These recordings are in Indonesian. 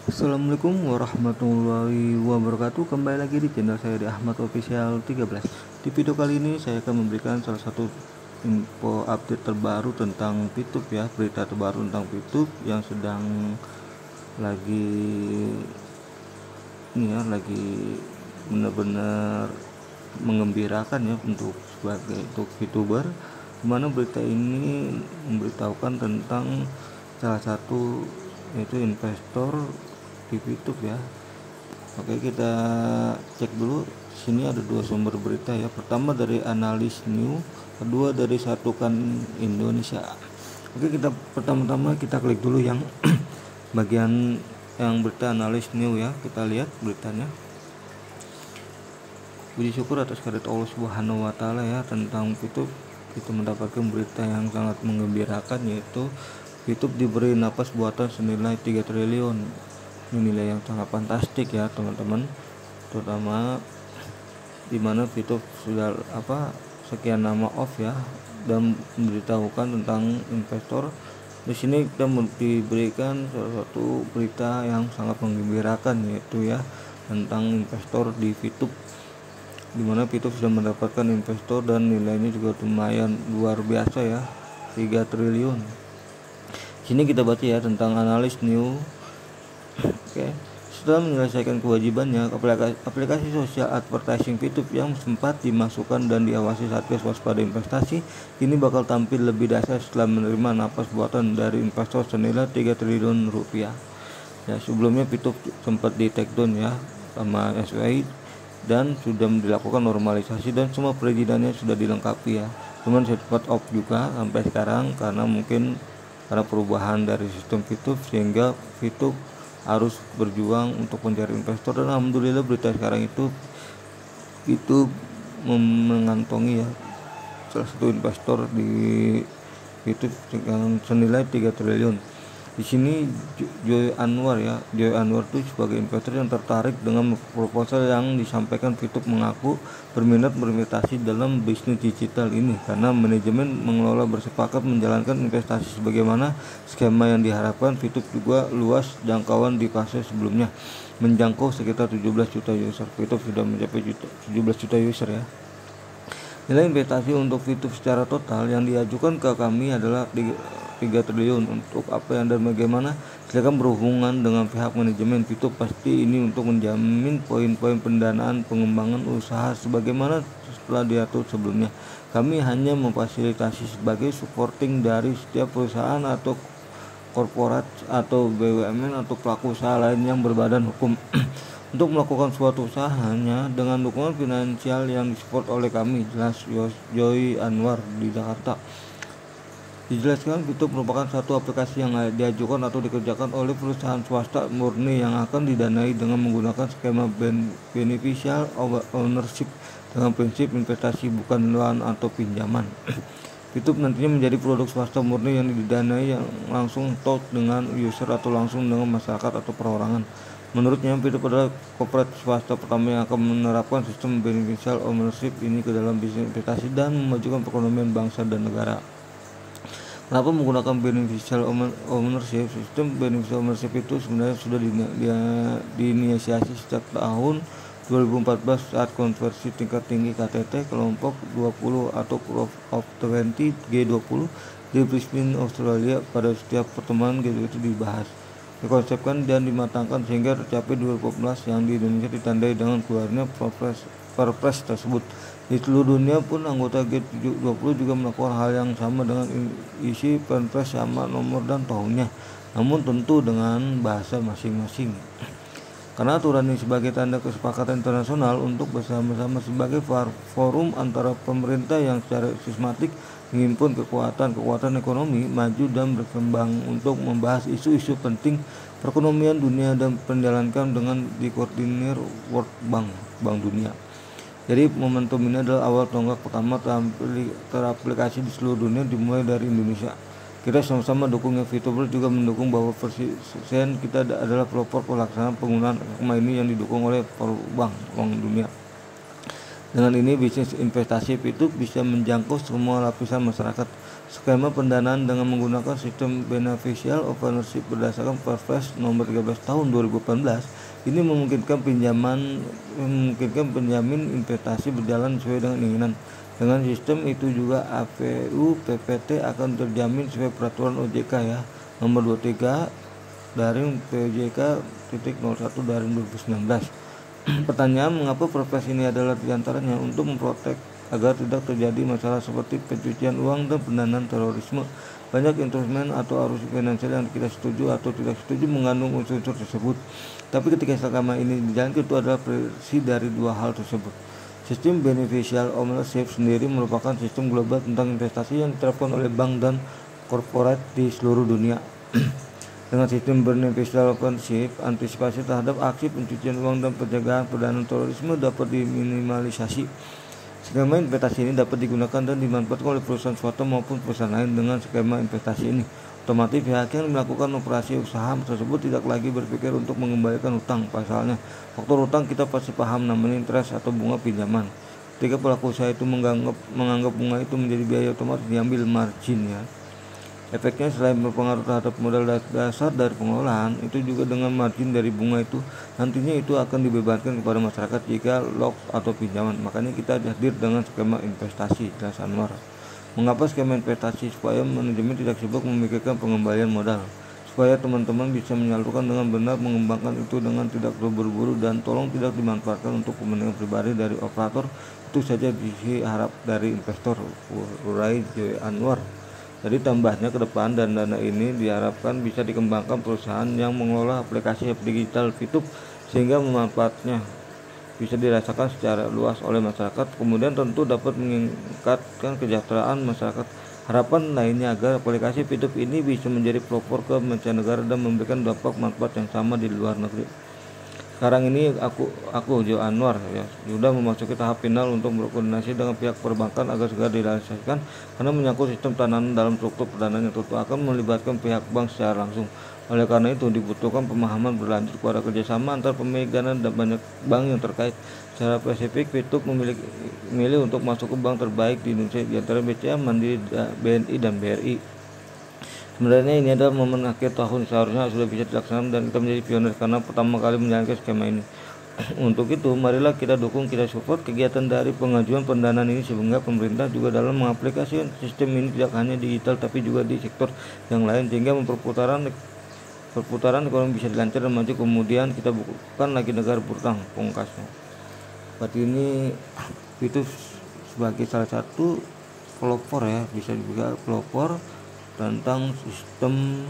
Assalamualaikum warahmatullahi wabarakatuh. Kembali lagi di channel saya di Ahmad Official 13. Di video kali ini saya akan memberikan salah satu info update terbaru tentang PITUB ya, berita terbaru tentang PITUB yang sedang lagi lagi benar-benar mengembirakan ya untuk VTuber, dimana berita ini memberitahukan tentang salah satu yaitu investor di VTube ya. Oke, kita cek dulu. Sini ada dua sumber berita ya. Pertama dari Analis New, kedua dari Satukan Indonesia. Oke, pertama-tama kita klik dulu yang bagian yang berita Analis New ya. Kita lihat beritanya. Puji syukur atas kehadirat Allah Subhanahu wa taala ya tentang VTube. Kita mendapatkan berita yang sangat menggembirakan, yaitu VTube diberi napas buatan senilai 3 triliun. Ini nilai yang sangat fantastik ya teman-teman, terutama dimana VTube sudah sekian nama off ya, dan memberitahukan tentang investor. Di sini kita diberikan salah satu berita yang sangat menggembirakan, yaitu ya tentang investor di VTube, dimana VTube sudah mendapatkan investor dan nilainya juga lumayan luar biasa ya, 3 triliun. Sini kita baca ya tentang Analis New. Oke, setelah menyelesaikan kewajibannya, aplikasi sosial advertising VTube yang sempat dimasukkan dan diawasi Satgas Waspada Investasi kini bakal tampil lebih dahsyat setelah menerima napas buatan dari investor senilai 3 triliun rupiah. Ya, sebelumnya VTube sempat di take down ya sama SWI dan sudah dilakukan normalisasi dan semua perizinannya sudah dilengkapi ya. Cuman sempat off juga sampai sekarang karena perubahan dari sistem VTube, sehingga VTube harus berjuang untuk mencari investor. Dan alhamdulillah berita sekarang itu mengantongi ya salah satu investor di VTube dengan senilai 3 triliun. Di sini Joy Anwar itu sebagai investor yang tertarik dengan proposal yang disampaikan. VTube mengaku berminat berinvestasi dalam bisnis digital ini karena manajemen mengelola bersepakat menjalankan investasi sebagaimana skema yang diharapkan. VTube juga luas jangkauan di fase sebelumnya, menjangkau sekitar 17 juta user. VTube sudah mencapai 17 juta user ya. Nilai investasi untuk VTube secara total yang diajukan ke kami adalah 3 triliun. Untuk apa yang dan bagaimana, silakan berhubungan dengan pihak manajemen VTube. Pasti ini untuk menjamin poin-poin pendanaan pengembangan usaha sebagaimana setelah diatur sebelumnya. Kami hanya memfasilitasi sebagai supporting dari setiap perusahaan atau korporat atau BUMN atau pelaku usaha lain yang berbadan hukum untuk melakukan suatu usahanya dengan dukungan finansial yang disupport oleh kami, jelas Joy Anwar di Jakarta. Dijelaskan, VTube merupakan satu aplikasi yang diajukan atau dikerjakan oleh perusahaan swasta murni yang akan didanai dengan menggunakan skema beneficial ownership dengan prinsip investasi bukan loan atau pinjaman. VTube nantinya menjadi produk swasta murni yang didanai yang langsung atau dengan user atau langsung dengan masyarakat atau perorangan. Menurutnya, VTube adalah korporat swasta pertama yang akan menerapkan sistem beneficial ownership ini ke dalam bisnis investasi dan memajukan perekonomian bangsa dan negara. Kenapa menggunakan beneficial ownership? Sistem beneficial ownership itu sebenarnya sudah diinisiasi sejak tahun 2014 saat konversi tingkat tinggi KTT kelompok 20 atau Group of 20 G20 di Brisbane, Australia. Pada setiap pertemuan G20 itu dibahas, dikonsepkan dan dimatangkan sehingga tercapai 2014 yang di Indonesia ditandai dengan keluarnya Perpres tersebut. Di seluruh dunia pun anggota G20 juga melakukan hal yang sama dengan isi Perpres sama nomor dan tahunnya, namun tentu dengan bahasa masing-masing. Karena aturan ini sebagai tanda kesepakatan internasional untuk bersama-sama sebagai forum antara pemerintah yang secara sistematik menghimpun kekuatan ekonomi maju dan berkembang untuk membahas isu-isu penting perekonomian dunia dan menjalankan dengan dikoordinir World Bank Dunia. Jadi momentum ini adalah awal tonggak pertama teraplikasi di seluruh dunia dimulai dari Indonesia. Kita sama-sama dukung ya. VTuber juga mendukung bahwa persisten kita adalah pelopor pelaksanaan penggunaan skema ini yang didukung oleh Bank Dunia. Dengan ini bisnis investasi VTube bisa menjangkau semua lapisan masyarakat Skema pendanaan dengan menggunakan sistem beneficial ownership berdasarkan Perpres nomor 13 tahun 2018 ini memungkinkan penjamin investasi berjalan sesuai dengan keinginan. Dengan sistem itu juga APU PPT akan terjamin sesuai peraturan OJK ya nomor 23 dari POJK titik 01 dari 2019. Pertanyaan, mengapa Perpres ini adalah diantaranya untuk memprotek agar tidak terjadi masalah seperti pencucian uang dan pendanaan terorisme. Banyak instrumen atau arus finansial yang kita setuju atau tidak setuju mengandung unsur-unsur tersebut. Tapi ketika skema ini dijalankan, itu adalah versi dari dua hal tersebut. Sistem beneficial ownership sendiri merupakan sistem global tentang investasi yang diterapkan oleh bank dan korporat di seluruh dunia. Dengan sistem beneficial ownership, antisipasi terhadap aksi pencucian uang dan pencegahan pendanaan terorisme dapat diminimalisasi. Skema investasi ini dapat digunakan dan dimanfaatkan oleh perusahaan swasta maupun perusahaan lain. Dengan skema investasi ini, otomatis pihak yang melakukan operasi usaha tersebut tidak lagi berpikir untuk mengembalikan hutang. Pasalnya, faktor hutang kita pasti paham, namanya interest atau bunga pinjaman. Ketika pelaku usaha itu menganggap bunga itu menjadi biaya, otomatis diambil margin ya. Efeknya selain berpengaruh terhadap modal dasar dari pengelolaan, itu juga dengan margin dari bunga itu nantinya itu akan dibebankan kepada masyarakat jika loss atau pinjaman. Makanya kita hadir dengan skema investasi, jelas Anwar. Mengapa skema investasi? Supaya manajemen tidak sibuk memikirkan pengembalian modal, supaya teman-teman bisa menyalurkan dengan benar, mengembangkan itu dengan tidak terburu-buru, dan tolong tidak dimanfaatkan untuk kepentingan pribadi dari operator. Itu saja visi harap dari investor, urai Joy Anwar. Jadi tambahnya ke depan, dan dana ini diharapkan bisa dikembangkan perusahaan yang mengelola aplikasi digital Fitup sehingga manfaatnya bisa dirasakan secara luas oleh masyarakat. Kemudian tentu dapat meningkatkan kesejahteraan masyarakat. Harapan lainnya agar aplikasi Fitup ini bisa menjadi pelopor ke mancanegara dan memberikan dampak manfaat yang sama di luar negeri. Sekarang ini aku Jo Anwar ya sudah memasuki tahap final untuk berkoordinasi dengan pihak perbankan agar segera direalisasikan, karena menyangkut sistem pendanaan dalam struktur pendanaan yang tentu akan melibatkan pihak bank secara langsung. Oleh karena itu dibutuhkan pemahaman berlanjut kepada kerjasama antar pemilik dana dan banyak bank yang terkait. Secara spesifik, Fitup memilih untuk masuk ke bank terbaik di Indonesia di antara BCA, Mandiri, BNI, dan BRI. Sebenarnya ini adalah momen akhir tahun, seharusnya sudah bisa dilaksanakan dan kita menjadi pionir karena pertama kali menjalankan skema ini. Untuk itu, marilah kita dukung, kita support kegiatan dari pengajuan pendanaan ini sehingga pemerintah juga dalam mengaplikasikan sistem ini tidak hanya digital tapi juga di sektor yang lain, sehingga perputaran ekonomi bisa dilancar dan maju. Kemudian kita bukan lagi negara berutang, pungkasnya. Berarti ini itu sebagai salah satu pelopor ya, bisa juga pelopor tentang sistem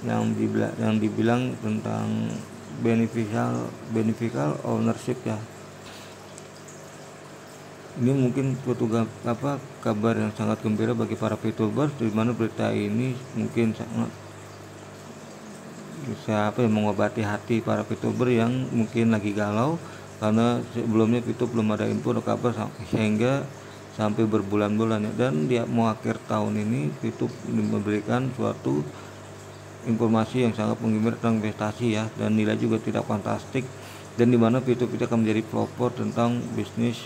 yang dibilang tentang beneficial ownership ya. Ini mungkin suatu kabar yang sangat gembira bagi para VTubers, di mana berita ini mungkin sangat bisa mengobati hati para VTuber yang mungkin lagi galau karena sebelumnya VTube belum ada info atau kabar sehingga sampai berbulan-bulan ya. Dan dia mau akhir tahun ini Fitup memberikan suatu informasi yang sangat menggembirakan tentang investasi ya, dan nilai juga tidak fantastik, dan dimana Fitup itu akan menjadi pelopor tentang bisnis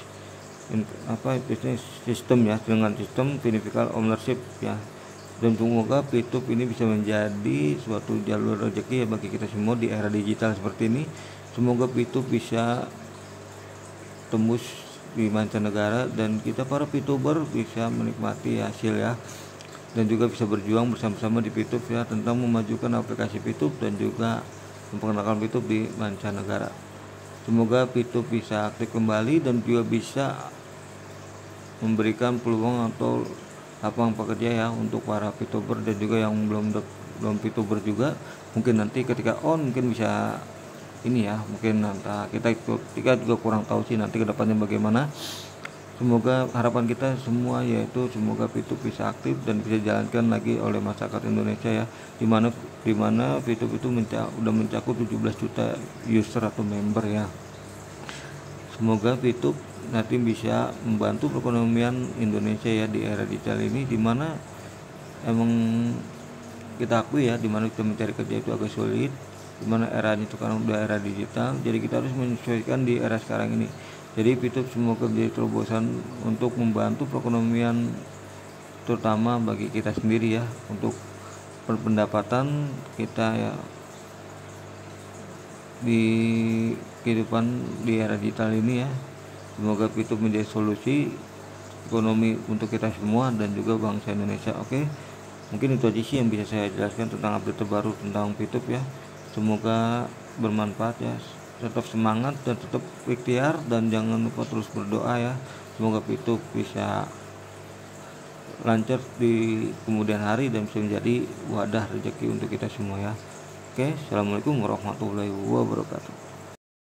sistem ya, dengan sistem beneficial ownership ya. Dan semoga Fitup ini bisa menjadi suatu jalur rezeki ya bagi kita semua di era digital seperti ini. Semoga Fitup bisa tembus di mancanegara dan kita para VTuber bisa menikmati hasil ya, dan juga bisa berjuang bersama-sama di Fitup ya tentang memajukan aplikasi Fitup dan juga memperkenalkan Fitup di mancanegara. Semoga Fitup bisa aktif kembali dan juga bisa memberikan peluang atau lapangan pekerja ya untuk para VTuber dan juga yang belum VTuber juga. Mungkin nanti ketika mungkin bisa ini ya, mungkin nanti kita juga kurang tahu sih nanti kedepannya bagaimana. Semoga harapan kita semua yaitu semoga Fitup bisa aktif dan bisa dijalankan lagi oleh masyarakat Indonesia ya, dimana Fitup itu udah mencakup 17 juta user atau member ya. Semoga Fitup nanti bisa membantu perekonomian Indonesia ya di era digital ini, dimana emang kita akui ya, dimana kita mencari kerja itu agak sulit, dimana era itu sekarang udah era digital, jadi kita harus menyesuaikan di era sekarang ini. Jadi Pitup semoga menjadi terobosan untuk membantu perekonomian, terutama bagi kita sendiri ya, untuk berpendapatan kita ya di kehidupan di era digital ini ya. Semoga Pitup menjadi solusi ekonomi untuk kita semua dan juga bangsa Indonesia. Oke, mungkin itu aja sih yang bisa saya jelaskan tentang update terbaru tentang Pitup ya. Semoga bermanfaat ya. Tetap semangat dan tetap ikhtiar dan jangan lupa terus berdoa ya. Semoga Pitup bisa lancar di kemudian hari dan bisa menjadi wadah rezeki untuk kita semua ya. Oke, assalamualaikum warahmatullahi wabarakatuh.